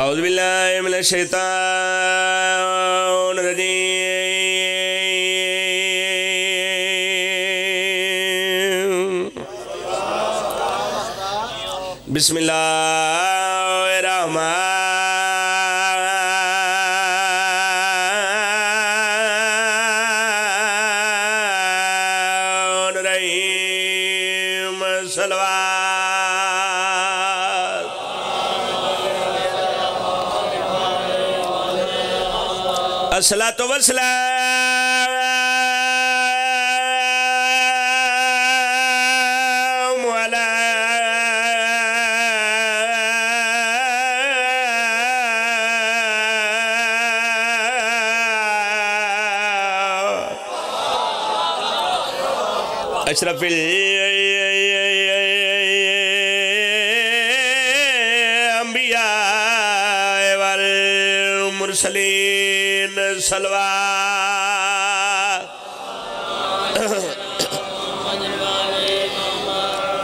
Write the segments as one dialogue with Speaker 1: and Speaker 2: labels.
Speaker 1: اعوذ باللہ من الشیطان الرجیم بسم اللہ الرحمن الرحیم صلوات الصلاۃ والسلام علی اشرف الانبیاء والمرسلین صلوات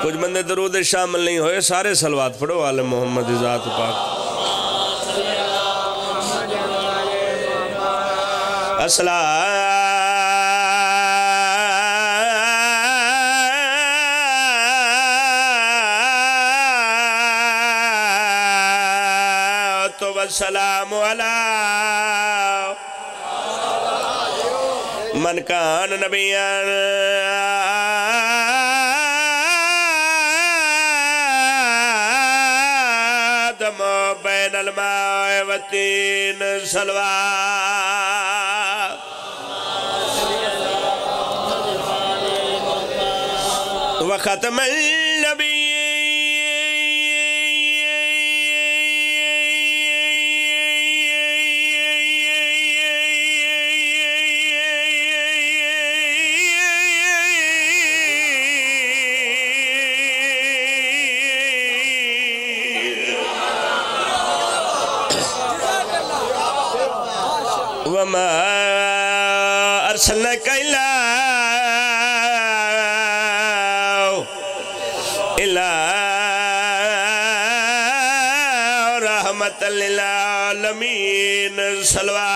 Speaker 1: کچھ بندے درود شامل نہیں ہوئے سارے صلوات پڑھو آل محمد ذات پاک الصلاۃ والسلام علی من کان نبیًا آدم بین الماء والطین صلوات وختم النبی وما أرسلناك إلا رحمة للعالمين صلوات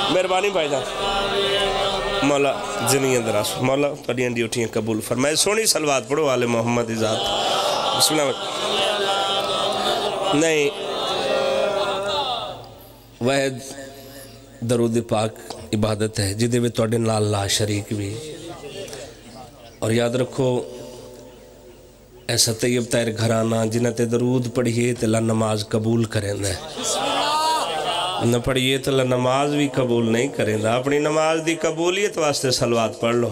Speaker 1: مہربانی بھائی جان مولا زندگیاں دراز مولا تڑیاں ڈیوٹیاں قبول فرمائے سونی صلوات پڑھو آل محمد ذات بسم اللہ نہیں واحد درود پاک عبادت ہے جدے میں توڑے نال لا شریک بھی اور یاد رکھو ایسا طیب تیر گھرانا جنہ تے درود پڑھئے تے اللہ نماز قبول کریں دے نہ پڑھئے تے اللہ نماز بھی قبول نہیں کریں دے اپنی نماز دی قبولیت واسطے صلوات پڑھ لو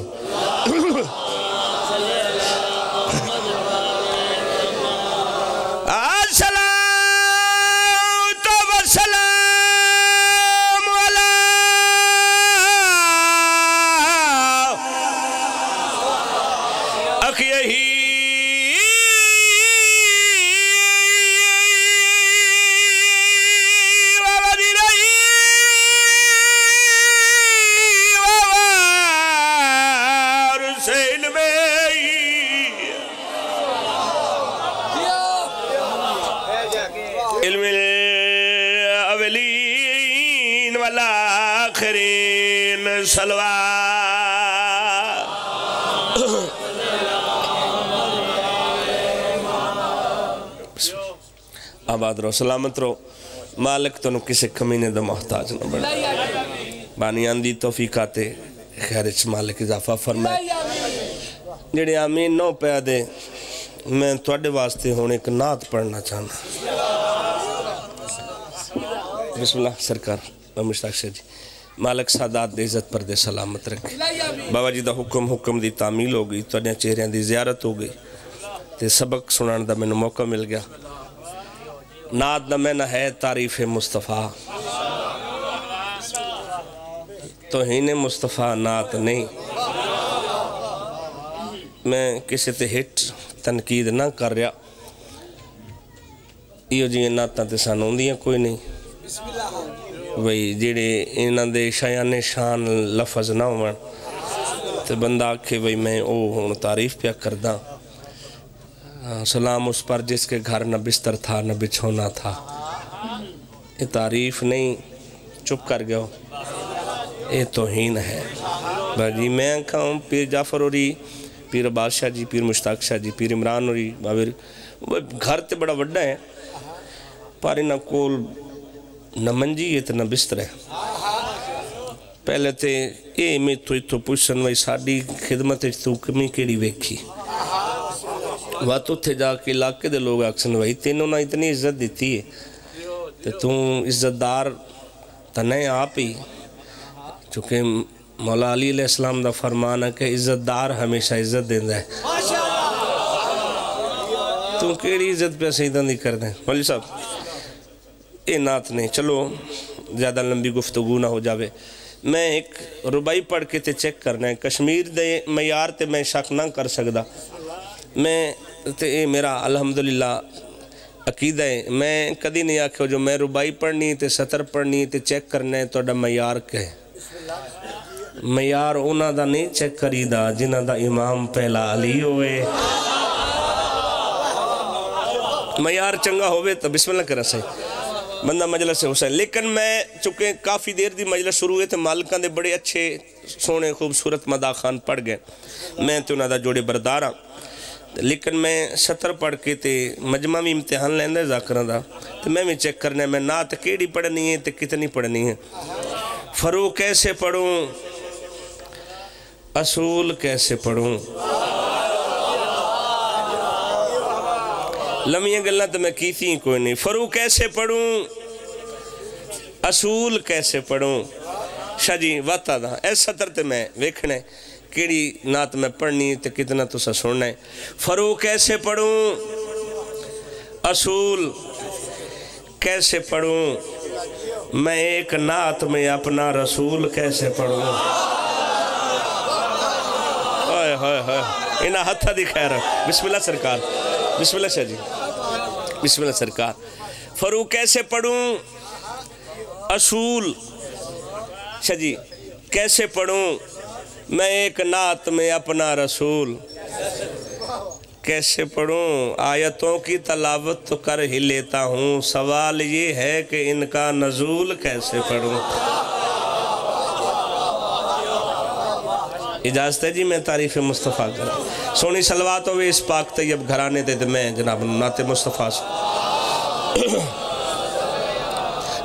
Speaker 1: علم الاولین والآخرین صلوات آباد رو سلامت رو مالک تو کسی کمینے دا محتاج نہ بڑھ بانیان دی توفیقات خیرچ مالک اضافہ فرمائے جڑے آمین نو پیادے میں توڑے واسطے ہونے ایک نعت پڑھنا چاہنا بسم اللہ سرکار مشتاق شاہ جی مالک سادات دے عزت پر دے سلامت رکھے بابا جی دا حکم دی تعمیل ہو گئی توڑے چہریاں دی زیارت ہو گئی تے سبق سنان دا میں نے موقع مل گیا نعت دا میں نہ ہے تعریف مصطفیٰ توہین مصطفیٰ نعت نہیں میں کسی تے ہٹ تنقید نہ کر رہا یہ جی نعتاں تے سانوں دیاں کوئی نہیں وہی جیڑے انہاں دے شایان شان لفظ نہ ہوئے تے بندہ آکھے وہی میں او ہون تعریف پیا کرداں سلام اس پر جس کے گھر نہ بستر تھا نہ بچھونا تھا. یہ تعریف نہیں، چپ کر گیا، یہ توہین ہے. جی میں کہوں پیر جعفر ہوری، پیر عباس شاہ جی، پیر مشتاق شاہ جی، پیر عمران ہوری بابر گھر تے بڑا وڈا ہے، پر نہ کول نہ منجی ہے نہ بستر ہے. پہلے تے اے میں تو پوچھن وہی ساڑی خدمت تو کمی کیڑی ویکھی. وقت اتھے جا کے علاقے دے لوگ اکسن وہی تینوں نہ اتنی عزت دیتی ہے تے تو عزت دار تا نہیں آپ ہی. چونکہ مولا علی علیہ السلام دا فرمان ہے کہ عزت دار ہمیشہ عزت دیندہ ہے. تو کیڑی عزت پہ سیدھا نہیں کر دیں مولی صاحب. اے نات نہیں، چلو زیادہ لمبی گفتگو نہ ہو جاوے. میں ایک ربائی پڑھ کے تے چیک کرنا ہے. کشمیر دے معیار تے میں شک نہ کر سکدا. میں تے میرا الحمدللہ عقیدہ ہے. میں کدی نہیں آکھو جو میں ربائی پڑھنی تے سطر پڑھنی تے چیک کرنا ہے تو اڈا معیار کہے. معیار اونا دا نہیں چیک کری دا جنہ دا امام پہلا علی ہوئے. معیار چنگا ہوئے تو بسم اللہ کرا سے بندہ مجلس سے حسین. لیکن میں چونکہ کافی دیر دی مجلس شروع ہوئے تھے، مالکان دے بڑے اچھے سونے خوبصورت مداح خان پڑھ گئے. میں تو انہاں دا جوڑے بردار ہاں. لیکن میں سطر پڑھ کے تے مجمع میں امتحان لیندہ ذاکران دا تو میں چیک کرنا ہے میں نات کیڑی پڑھنی ہے تے کتنی پڑھنی ہے. فروغ کیسے پڑھوں، اصول کیسے پڑھوں. لمحیاں گلنا تو میں کیتی ہی کوئی نہیں. فروغ کیسے پڑھوں، اصول کیسے پڑھوں. شاہ جی واتا دا ایس سطر تے میں ویکھنے کیڑی نات میں پڑھنی تے کتنا تو سا سننا ہے. فروغ کیسے پڑھوں، اصول کیسے پڑھوں. میں ایک نات میں اپنا رسول کیسے پڑھوں. ہائے ہائے ہائے انہا ہتھا دی خیر. بسم اللہ سرکار، بسم اللہ شاہ جی، بسم اللہ سرکار. فروغ کیسے پڑھوں، اصول شاہ جی کیسے پڑھوں. میں ایک نعت میں اپنا رسول کیسے پڑھوں. آیتوں کی تلاوت تو کر ہی لیتا ہوں، سوال یہ ہے کہ ان کا نزول کیسے پڑھوں. اجازت ہے جی میں تعریف مصطفیٰ کروں. سونی صلوات ہوئے اس پاک طیب گھرانے دے میں جناب نعت مصطفیٰ سے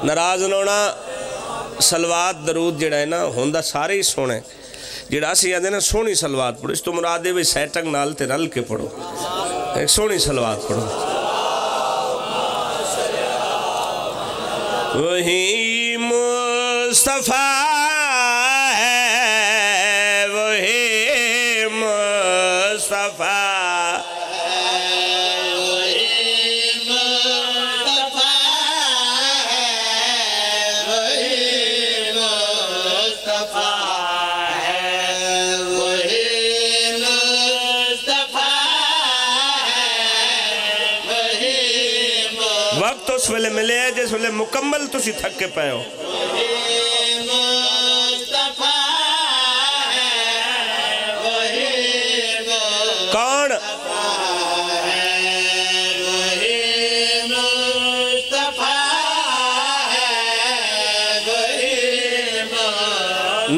Speaker 1: ناراض نونا. صلوات درود جڑا ہے نا ہوندہ سارے ہی سونے. جڑا سی یاد ہے نا سونی صلوات پڑھو. اس تو مرادے بھی سیٹنگ نال تے رل کے پڑھو. ایک سونی صلوات پڑھو. وہی مصطفیٰ ہے، وہی مصطفیٰ وقت اس ویلے ملے ہے جس ویلے مکمل تسی تھک کے پائے ہو. کون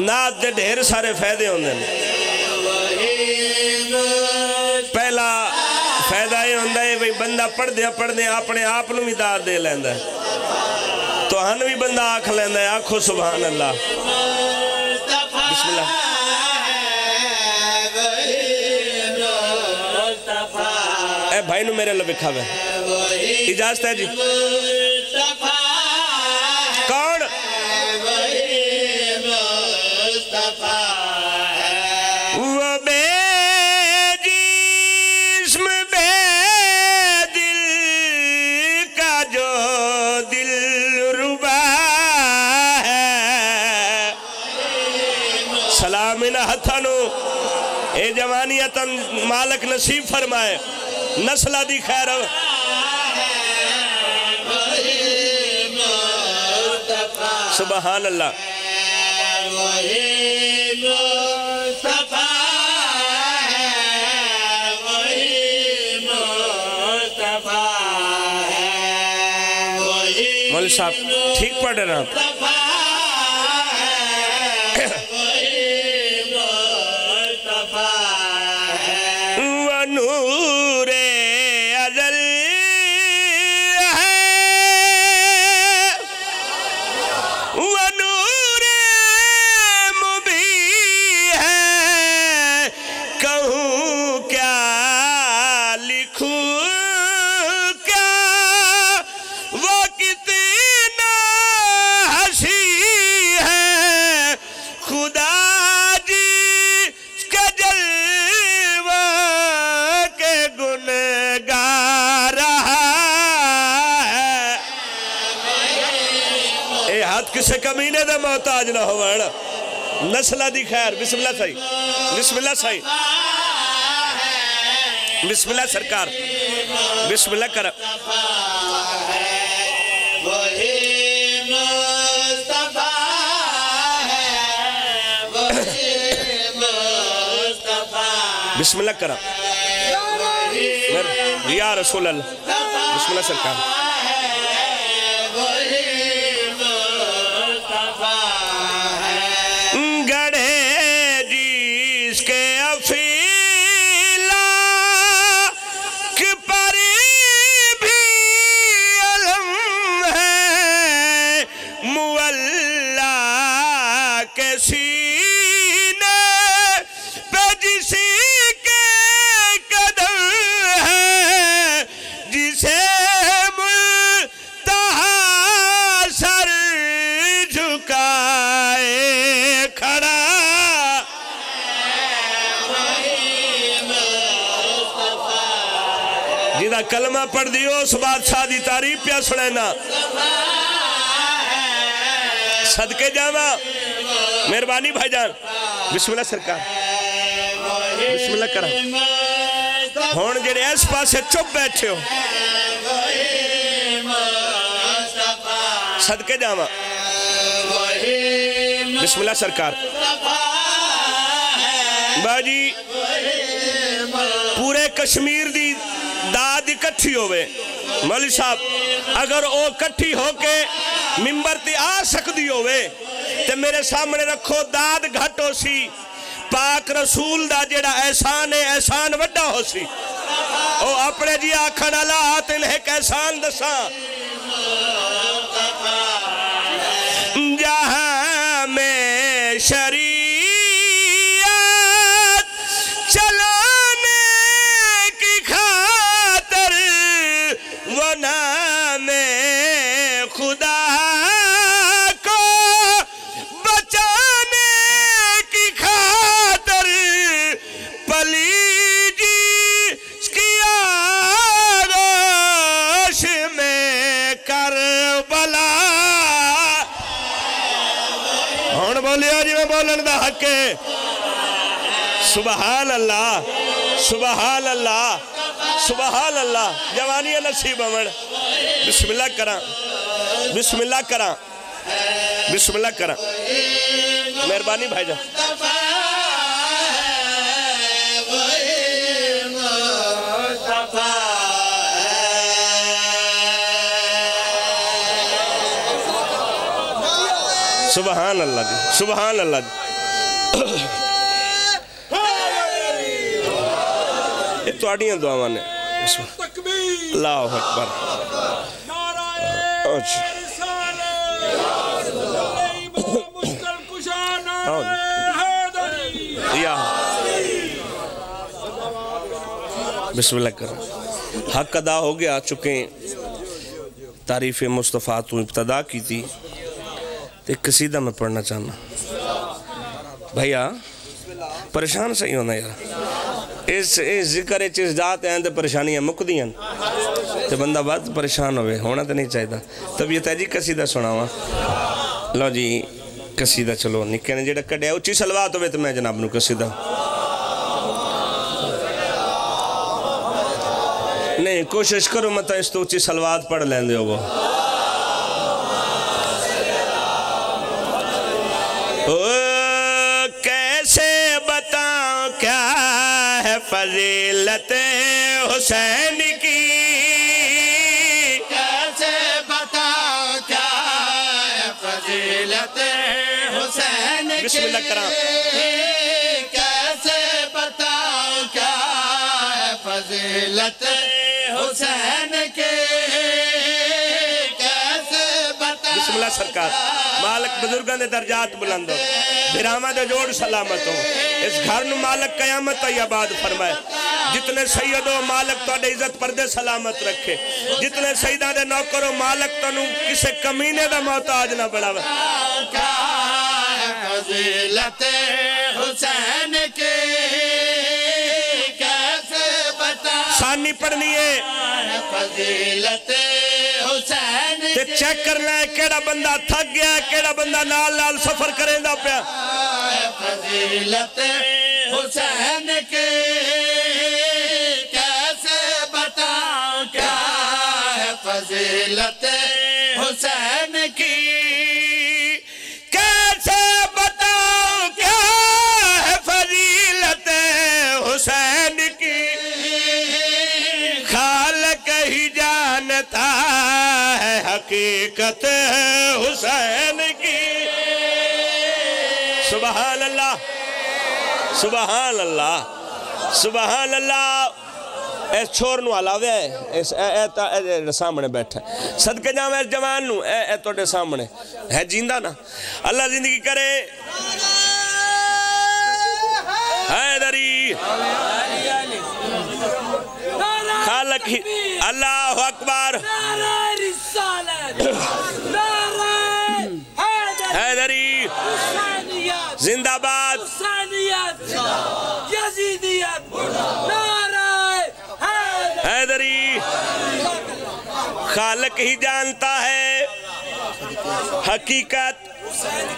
Speaker 1: نات دے ڈھیر سارے فائدے ہوندے ہیں. پہلا فائدہ یہ ہوندہ ہے بھئی بندہ پڑھ دیا اپنے آپ نو بھی داد دے لیندہ ہے. تو ہن بھی بندہ آکھ لیندہ ہے. آکھو سبحان اللہ. بسم اللہ. اے بھائی نو میرے اللہ بکھا ہوئے اجازت ہے جی. کون وہ بے جسم بے دل کا جو دل ربا ہے. سلام انہا ہتھانو اے جوانیتا مالک نصیب فرمائے. نسلہ دی خیر سبحان اللہ. مولوی صاحب ٹھیک پڑھ رہے ہیں ونور ازل ہے ونور مبی ہے کہوں کیا لکھوں کیا وہ کتنا حسی ہے خدا کسے کمینے دے محتاج نہ ہونا نسلہ دی خیر بسم اللہ صحیح بسم اللہ صحیح بسم اللہ سرکار بسم اللہ کرا بسم اللہ کرا یا رسول اللہ بسم اللہ سرکار کلمہ پڑھ دیو اس بادشاہ دی تعریف پیا سڑینا صدقے جاما مہربانی بھائی جان بسم اللہ سرکار بسم اللہ کرا ہون جڑے اس پاسے چپ بیٹھے ہو صدقے جاما بسم اللہ سرکار باجی پورے کشمیر دی داد اکٹھی ہوئے مولوی صاحب اگر او اکٹھی ہو کے ممبر تی آ سکتی ہوئے تے میرے سامنے رکھو داد گھٹ ہو سی پاک رسول دا جیڑا احسان ہے احسان وڈا ہو سی او اپنے جی آکھن اللہ آتن ایک احسان دساں جہاں میں شریعت چلانے کی خاطر وہ نام خدا کو بچانے کی خاطر پلی جی کی آغوش میں کربلا ہون بولیا جی میں بولن دا حق ہے سبحان اللہ سبحان اللہ سبحان اللہ جوانی نصیب امن بسم اللہ کرا بسم اللہ کرا بسم اللہ کرا مہربانی بھائی جان سبحان اللہ جی سبحان اللہ جی یہ تو آڑیاں دعاواں نے اللہ اکبر بسم اللہ کریں حق ادا ہو گیا چکے تعریف مصطفیٰ تو ابتدا کی تھی ایک قصیدہ میں پڑھنا چاہنا بھائیہ پریشان صحیح ہونا یار اس ذکر چیز جاتے ہیں تو پریشانیاں مک دیاں تو بندہ بات پریشان ہوئے ہونا تو نہیں چاہیے تب یہ تیجی قصیدہ سناوا لو جی قصیدہ چلو نکے نے جڑا کڑے اچھی سلوات ہوئے تو میں جناب نو قصیدہ نہیں کوشش کرو مت اس تو اچھی سلوات پڑھ لیں دے ہو کیسے بتاؤں کیا ہے فضیلت حسین کی کیسے بتاؤں کیا
Speaker 2: حسین
Speaker 1: بسم اللہ کرام
Speaker 2: کیسے بتاؤں کیا ہے فضیلت حسین کے کیسے بتاؤں
Speaker 1: بسم اللہ سرکار مالک بزرگاں دے درجات بلند ہو بھراواں دے جوڑ سلامت ہو اس گھر نو مالک قیامت تئی آباد فرمائے جتنے سید ہو مالک تو عزت پردے سلامت رکھے جتنے سیداں دے نوکر ہو مالک تو کسے کمینے دا محتاج نہ بڑھاوے
Speaker 2: کیا ہے فضیلت حسین کے کیسے بتاؤں
Speaker 1: ثانی پڑھنی ہے
Speaker 2: فضیلت حسین
Speaker 1: تے چیک کرنا ہے کیڑا بندہ تھک گیا ہے کیڑا بندہ نال نال سفر کریں دا پیا
Speaker 2: فضیلت حسین کے کیسے بتاؤں کیا ہے فضیلت حسین کی
Speaker 1: کیسے بتاؤں کیا ہے فضیلت حسین کی خالق ہی جانتا ہے حقیقت حسین کی سبحان اللہ سبحان اللہ سبحان اللہ ایس چھوڑ نو علاوہ ہے اے سامنے بیٹھا ہے صدقے جاؤں ایس جوان نو اے توڑے سامنے ہے جیندہ نا اللہ زندگی کرے حیدری خالق ہی اللہ اکبر حیدری زندہ باد حیدری خالق ہی جانتا ہے حقیقت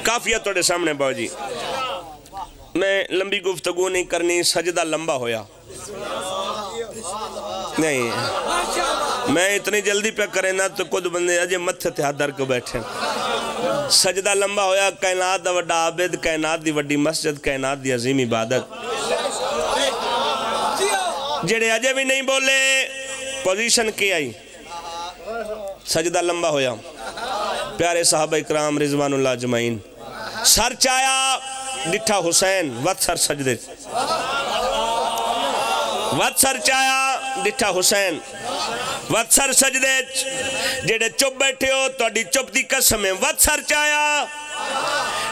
Speaker 1: کافیہ توڑے سامنے باؤ جی میں لمبی گفتگو نہیں کرنی سجدہ لمبا ہویا نہیں میں اتنی جلدی پہ کریں نا تو خود بندے اجے متھے تے ہاتھ در کے بیٹھے سجدہ لمبا ہویا کائنات دا وڈا عابد کائنات دی وڈی مسجد کائنات دی عظیم عبادت جڑے اجے بھی نہیں بولے پوزیشن کی آئی سجدہ لمبا ہویا پیارے صحابہ اکرام رضوان اللہ اجمعین سر چایا ڈٹھا حسین وقت سر سجدے وقت سر چایا ڈٹھا حسین وقت سر سجدے جڑے چپ بیٹھے ہو تو اڈی چپ دی قسم ہے وقت سر چایا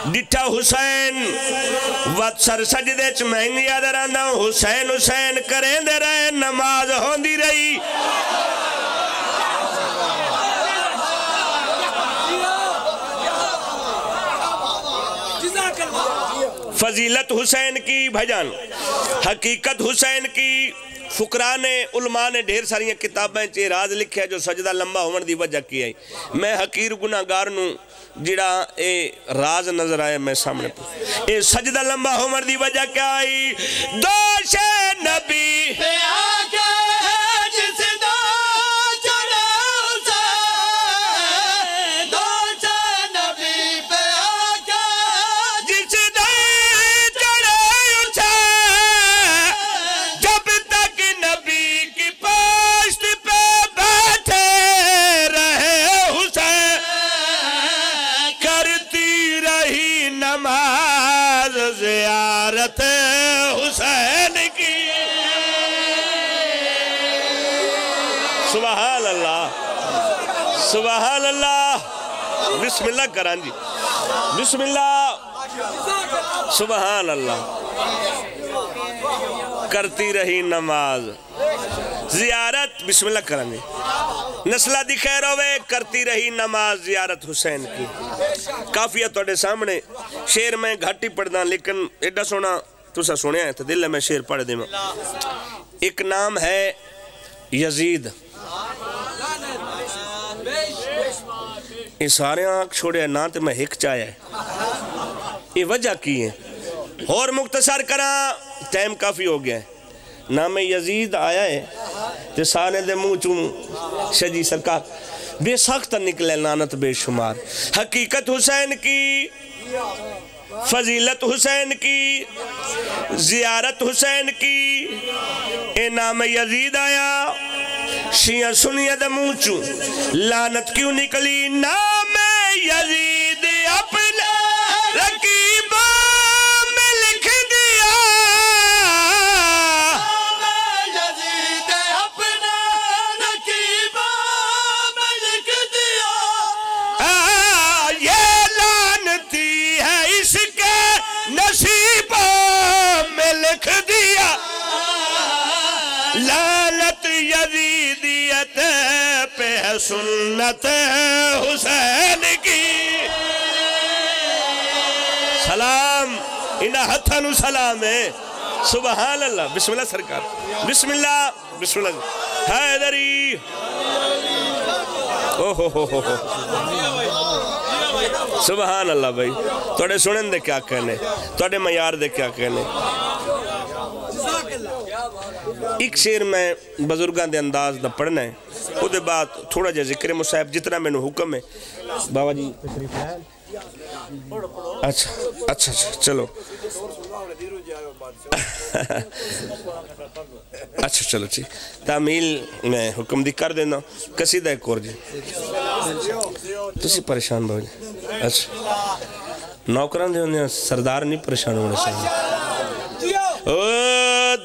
Speaker 1: ڈٹھا حسین وقت سر سجدے چ میں یاد رہندا ہوں حسین حسین کریں دے رہے نماز ہوندی رہی فضیلت حسین کی بھجان حقیقت حسین کی فقراء نے علماء نے ڈھیر ساری کتابیں چے راز لکھے ہیں جو سجدہ لمبا ہون دی وجہ کی آئی میں حقیر گناہگار نوں جڑا اے راز نظر آئے میں سامنے پہ اے سجدہ لمبا ہون دی وجہ کیا آئی دوش نبی
Speaker 2: پہ آکے جس دو چڑھے حسین دوش نبی پہ آکے
Speaker 1: جس دو چڑھے حسین جب تک نبی کی پشت پہ بیٹھے رہے حسین کرتی رہی نماز زیارت حسین کی سبحان اللہ سبحان اللہ بسم اللہ کران جی بسم اللہ سبحان اللہ کرتی رہی نماز زیارت بسم اللہ کران جی نسلہ دی خیر ہوئے کرتی رہی نماز زیارت حسین کی کافیہ توڑے سامنے شیر میں گھٹی پڑھنا لیکن ایڈا سونا تو سا سونے آئے تھا دل میں شیر پڑھ دے میں ایک نام ہے یزید یہ سارے آنکھ چھوڑے نا تے میں ہک چاہے یہ وجہ کی ہے اور مختصر کرا ٹائم کافی ہو گیا ہے نام یزید آیا ہے تے سارے دے منہ چوں شجی سرکار بے سخت نکلے لعنت بے شمار حقیقت حسین کی فضیلت حسین کی زیارت حسین کی اے نام یزید آیا شیعہ سنیہ دے منہ چوں لعنت کیوں نکلی نام یزید اپنا رکی یزیدیت پہ ہے سنت حسین کی سلام انہا ہتھانو سلام ہے سبحان اللہ بسم اللہ سرکار بسم اللہ بسم اللہ حیدری سبحان اللہ بھائی توڑے سنن دے کیا کہنے توڑے معیار دے کیا کہنے ایک شیر میں بزرگاں دے انداز دا پڑھنا ہے او دے بعد تھوڑا جا ذکر مصاحب جتنا میں نے حکم ہے بابا جی اچھا چلو اچھا چلو ٹھیک تعمیل میں حکم دی کر دینا قصیدہ ایک اور جی تسی پریشان بابا جی اچھا نوکران دے ہونے سردار نہیں پریشان ہونے چاہیے او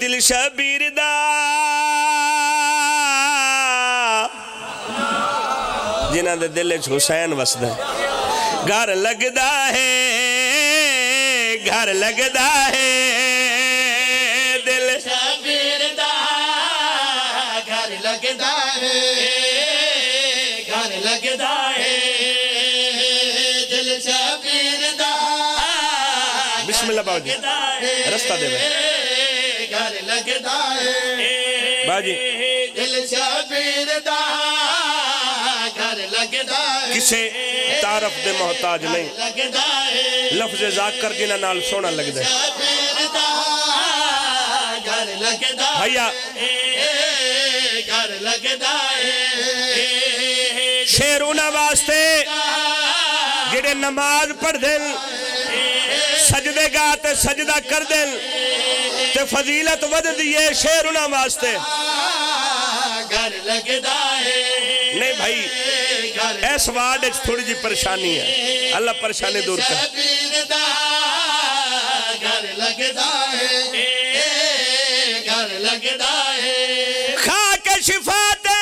Speaker 1: دل شبیر دا جنہاں دے دل حسین وسدا ہے گھر لگدا ہے گھر لگدا ہے دل
Speaker 2: شبیر دا گھر لگدا ہے گھر لگدا ہے دل شبیر دا
Speaker 1: بسم اللہ بابا جی رستہ دے بھائی
Speaker 2: گھر لگدا ہے
Speaker 1: بابا جی
Speaker 2: دل شبیر دا گھر لگدا ہے
Speaker 1: کسے تعارف دے محتاج نہیں
Speaker 2: لگدا ہے
Speaker 1: لفظ ذاکر جنہ نال سونا لگ دے
Speaker 2: شبیر دا گھر لگدا
Speaker 1: بھائیا
Speaker 2: گھر لگدا ہے
Speaker 1: شیرونہ واسطے جڑے نماز پڑھ دن سجدے گا تے سجدہ کر دن تے فضیلت ود دیئے شیرونہ واسطے
Speaker 2: گھر لگدا ہے
Speaker 1: نہیں بھائی ایس وارڈ تھوڑی جی پریشانی ہے اللہ پریشانی دور کر
Speaker 2: شبیر دا گھر لگدا ہے گھر لگدا ہے
Speaker 1: خاک شفا دے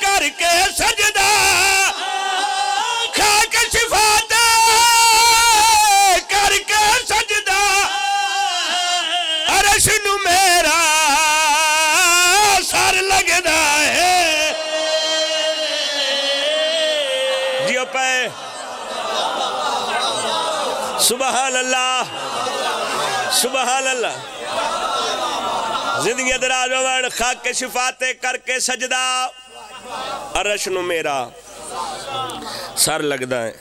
Speaker 1: کر کے سجدہ خاک شفا دے کر کے سجدہ عرش نو میرا سر لگدا ہے جیو پہ سبحان اللہ سبحان اللہ زندگی دراز وڑ خاک کے شفاتے کر کے سجدہ عرش نو میرا سر لگدا ہے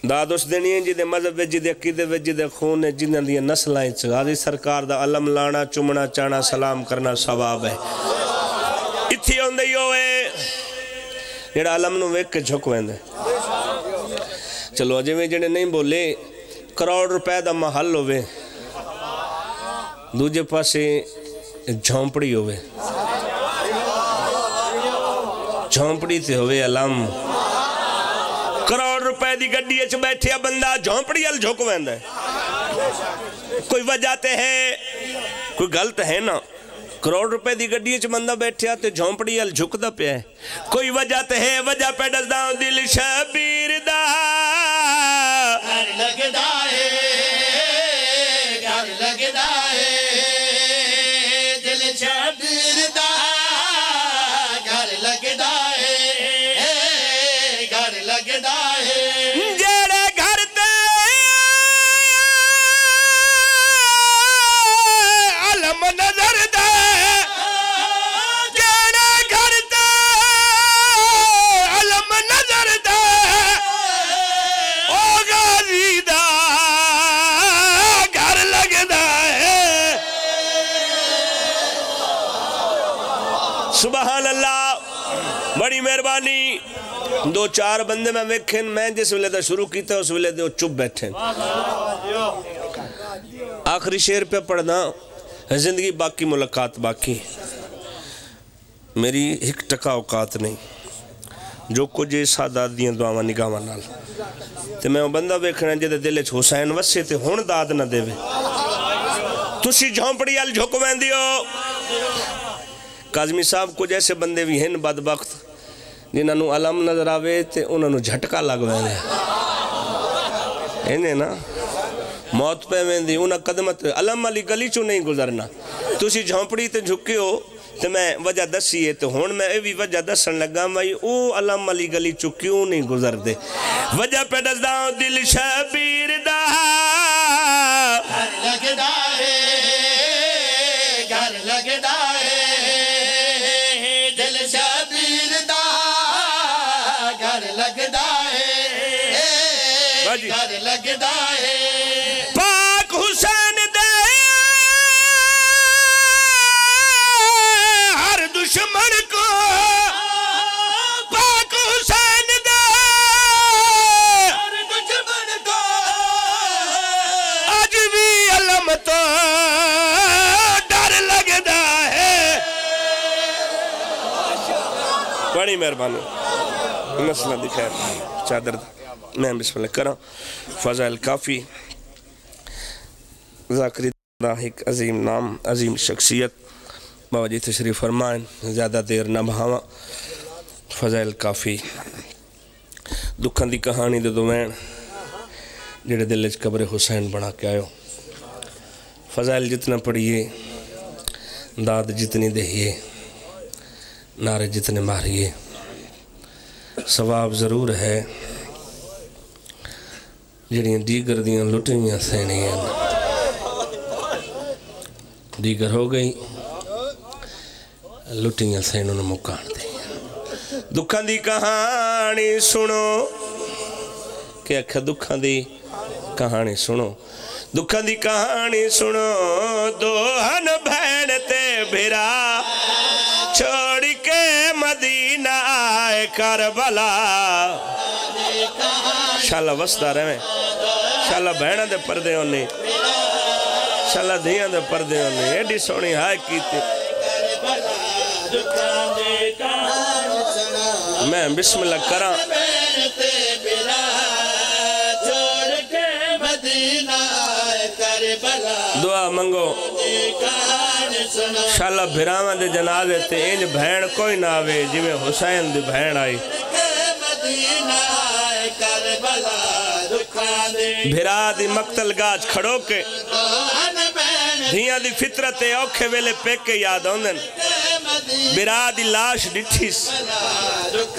Speaker 1: داد اس دنی ہیں جی دے مذہب جی دے عقیدے جی دے خون ہے جنہاں دی نسلائیں غازی سرکار دا علم لانا چمنا چانا سلام کرنا ثواب ہے اتھی ہوندے ہی ہوئے جڑا علم نو ویک کے جھک ویندے چلو اجے میں جڑے نہیں بولے کروڑ روپے دا محل ہوئے دوجے پاسے جھونپڑی ہوئے جھونپڑی تے ہوئے علم کروڑ روپے دی گڈی اچ بیٹھیا بندہ جھونپڑی ال جھک ویندا ہے کوئی وجہ تے ہے کوئی غلط ہے نا کروڑ روپے دی گڈی اچ بندہ بیٹھیا تے جھونپڑی ال جھکدا پیا ہے کوئی وجہ تے ہے وجہ پہ دسدا دل شبیر دا
Speaker 2: گھر لگدا ہے گھر لگدا ہے دل شبیر دا گھر لگدا ہے گھر لگدا ہے
Speaker 1: جڑے گھر تے علم نظر دے جڑے گھر تے علم نظر دے او غازی دا گھر لگدا ہے سبحان اللہ بڑی مہربانی دو چار بندے میں ویکھیں میں جس ویلے دا شروع کیتا اس ویلے دے چپ بیٹھیں آخری شعر پہ پڑھنا زندگی باقی ملاقات باقی میری ایک ٹکا اوقات نہیں جو کچھ سادہ دیاں دعاواں نگاواں نال تے میں وہ بندہ ویکھنا جے دل وچ حسین وسے تے ہن داد نہ دے تسی جھونپڑی ال جھک ویندی ہو کاظمی صاحب کچھ ایسے بندے بھی ہیں بدبخت جنہاں نو علم نظر آوے تے انہاں نو جھٹکا لگ ویندے انہیں نا موت پہ ویندی انہاں قدمت علم علی گلی چوں نہیں گزرنا تسی جھونپڑی تے جھکے ہو تے میں وجہ دسی ہے تو ہون میں بھی وجہ دسن لگا بھائی او علم علی گلی چوں کیوں نہیں گزر دے وجہ پہ دسدا دل شبیر دا
Speaker 2: گھر لگدا ہے گھر لگدا ہے دل شبیر دا گھر لگدا ہے گھر لگدا ہے
Speaker 1: پاک حسین دے ہر دشمن کو پاک حسین دے
Speaker 2: ہر دشمن کو
Speaker 1: آج بھی علم تو ڈر لگدا ہے بڑی مہربانی مسئلہ دکھائے چادر میں بسم اللہ کروں فضائل کافی ذاکری دا ایک عظیم نام عظیم شخصیت بابا جی تشریف فرمائیں زیادہ دیر نہ بہاواں فضائل کافی دکھاں دی کہانی دے دوین جڑے دل وچ قبر حسین بنا کے آئے فضائل جتنا پڑھیے داد جتنی دہیے نعرے جتنے ماریے ثواب ضرور ہے جڑیاں دیگر دیاں لٹیاں سینیاں دیگر ہو گئی لٹیاں سینوں نے مکان دی دکھاں دی کہانی سنو کہ اکھا دکھاں دی کہانی سنو دکھاں دی کہانی سنو دوہن بہن تے بھرا چھوڑ کے مدینہ آئے کربلا شاءاللہ وسدہ رہے شاءاللہ بہنہ دے پردے ہونے شاءاللہ دھیاں دے پردے ہونے ایڈی سونی ہائے کیتی میں بسم اللہ کرا دعا منگو شاءاللہ بھراواں دے جنازے تے انج بہن کوئی نہ آوے جی میں حسین دی بہن آئی بھرا دی مقتل گاج کھڑو کے دھیاں دی فطرت اوکھے ویلے پیک کے یاد ہوندن بھرا دی لاش ڈٹھیس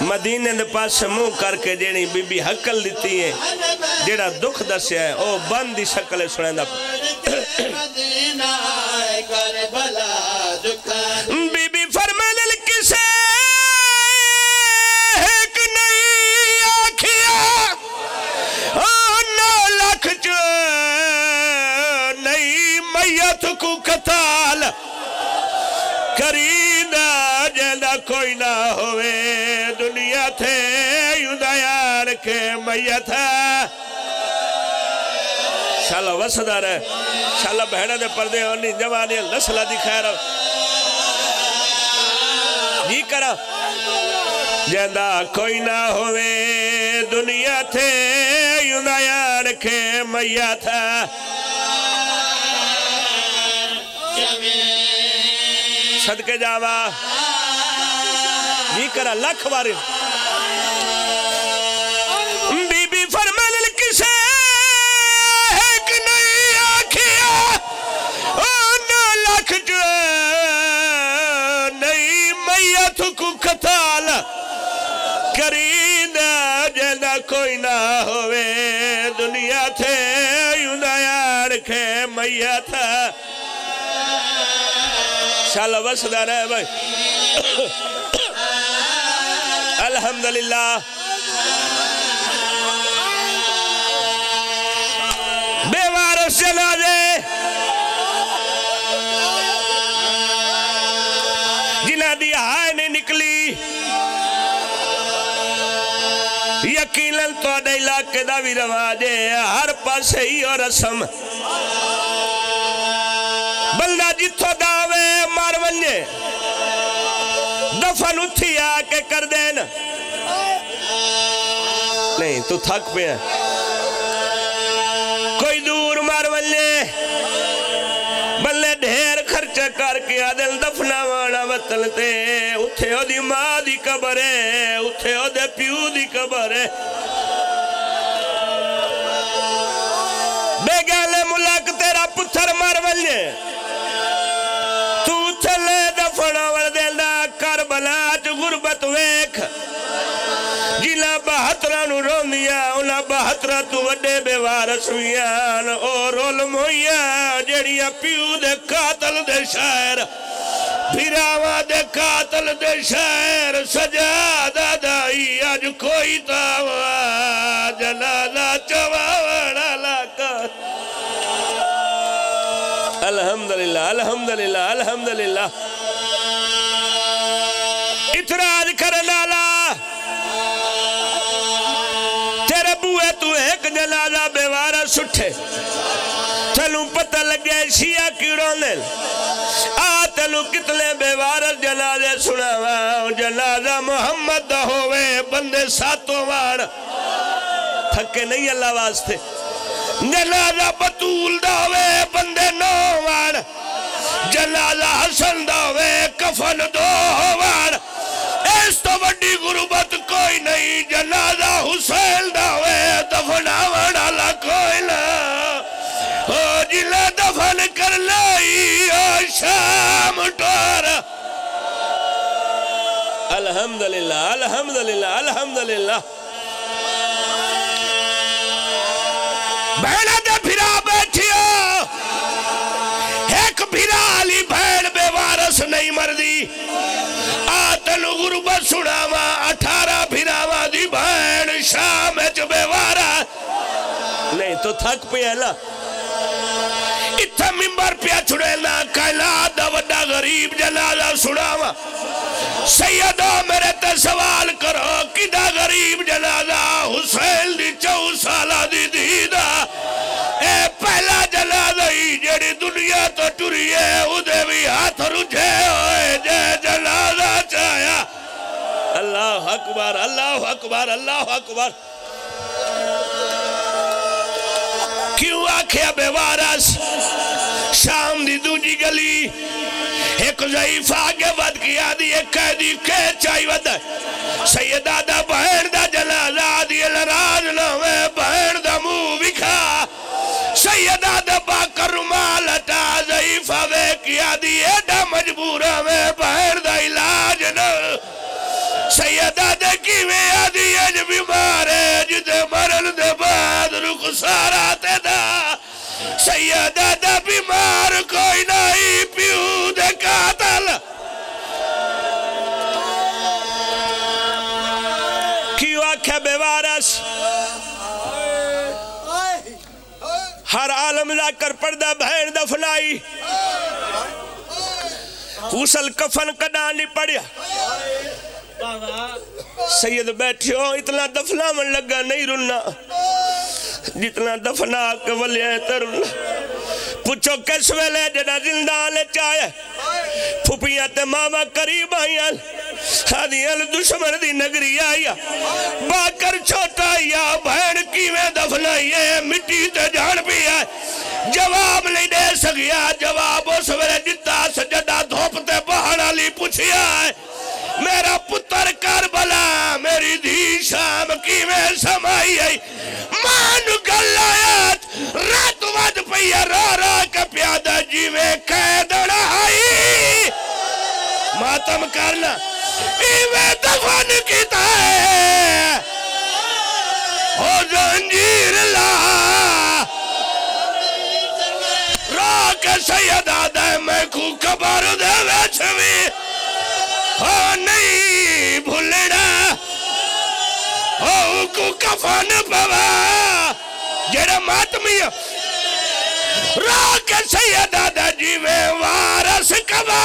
Speaker 1: مدینے دے پاس سے منہ کر کے جینی بی بی حقل دیتی ہے جیڑا دکھ دسیا ہے او بند دی شکل سنیں دا بی بی فرمائے للکسے ایک نئی آکھیا نو لکھ جو نئی میت کو قتال کریدہ جیدہ کوئی نہ ہوئے دنیا تھے یوں دیار کے میت ہے شاءاللہ وسدہ رہے شاءاللہ بہنہ دے پردے ہونی جوانی نسلہ دکھائے رہا جی کرا جیدہ کوئی نہ ہوئے دنیا تھے یوں دیار کے میت ہے صدقے جاوا جی کرا لکھ باری بی بی فرمان لکسے ایک نئی آکھیا نو لکھ جو نئی میت کو قتال کریدہ جیدہ کوئی نہ ہوئے دنیا تھے یوں دیار کے میت ہے شاءاللہ وسدہ رہے بھائی الحمدللہ بے وارث جنازے جنہ دی ہائے نے نکلی یقیناً تو دے علاقے دا بھی رواجے ہر پاس ہی اور رسم بندہ جتھو داوے مار ونجے دفن اتھی آکے کر دینا نہیں تو تھک پہ ہیں کوئی دور مار ونجے بلے ڈھیر خرچہ کر کے آدھل دفنہ وانا وطن تے اتھے ہو دی ماں دی قبر ہے اتھے ہو دے پیو دی قبر ہے بے گالے تک تیرا پتھر مر ولے تو چلے دفنا وردینا کربلا چ غربت ویکھ جیلا 72 نو روندیا انہاں 72 تو وڈے بے وارث ہویاں او رول مویاں جڑیاں پیو دے قاتل دے شاعر بھیراواں دے قاتل دے شاعر سجادہ دائی اج کوئی تاوا جنازہ چواوڑا لاکا الحمدللہ الحمدللہ الحمدللہ اعتراض کرنا لا تیرے بوئے تو ایک جنازہ بے وارث اٹھے تھلوں پتہ لگے شیعہ کی رونے تلو کتنے بے وارث جنازے سناوا جنازہ محمد دا ہوئے بندے ساتوں وار تھکے نہیں اللہ واسطے جنازہ بطول دا ہوئے بندے 9 وار جنازہ حسن دا ہوئے کفن 2 وار اس تو بڑی غربت کوئی نہیں جنازہ حسین دا ہوئے دفنا والا کوئی نہ ہو جلے دفن کر لائی شام ٹور الحمدللہ الحمدللہ الحمدللہ بہنہ دے پھرا بیٹھیو ایک پھرا علی بہن بے وارث نہیں مردی آتن غربت سناوا 18 پھراوا دی بہن شام چ بے وارث نہیں تو تھک پہ اللہ اتھا ممبر پہ چھڑینا کائنات دا وڈا غریب جنازہ سناوا سیدہ میرے تے سوال کرو کدہ غریب جنازہ حسین دی 4 سالہ دی دیدہ اے پہلا جنازہ ہی جڑی دنیا تو ٹری ہے ادھے بھی ہاتھ رجھے ہوئے جے جنازہ چاہیا اللہ اکبر اللہ اکبر اللہ اکبر کیوں آکھیا بے وارث شام دی دوجی گلی ایک ضعیف آگے ود کیا دی ایک قیدی کے چاہی ود سیدہ دا بہن دا جنازہ دی الراج نوے بہن دا منہ بکھا سیدہ دا باکر رومال ہٹا ضعیف آگے کیا دی ایڈا مجبورہ میں بہن دا علاج نو سیدہ دے کی میں آدھی اج بیمار ہے جدے مرن دے بعد رخ سارا تے دا سیدہ دا بیمار کوئی نہیں پیو دے قاتل کیوں آکھے بے وارث ہر عالم لا کر پردہ بہن دفنائی غسل کفن کڈا نہیں پڑیا سید بیٹھے ہو اتنا دفنا من لگا نہیں رنا جتنا دفنا کے ولی ہے رنا پوچھو کس ویلے جنا زندہ آنے چاہے پھوپیاں تے ماما قریب آئیاں ہادیاں دشمن دی نگری آئیا باکر چھوٹا آئیا بہن کی میں دفنائیے مٹی تے جان بھی آئے جواب نہیں دے سکیا جواب اس ویلے جتا سجدہ دھوپتے بہانا لی پوچھیا ہے میرا پتر کربلا میری دھی شام کی میں سمائی آئی مان گلایت رات ود پیا رو رو کے پیادہ جی میں قید رہائی ماتم کرنا ایویں دفن کیتا ہے ہو زنجیر لا رو کے سیدہ دے میں کو کبار دے ویچھوی ہو نہیں بھولنا ہو کو کفن پوا جڑا ماتمی راک سیدہ دا جی میں وارث کبا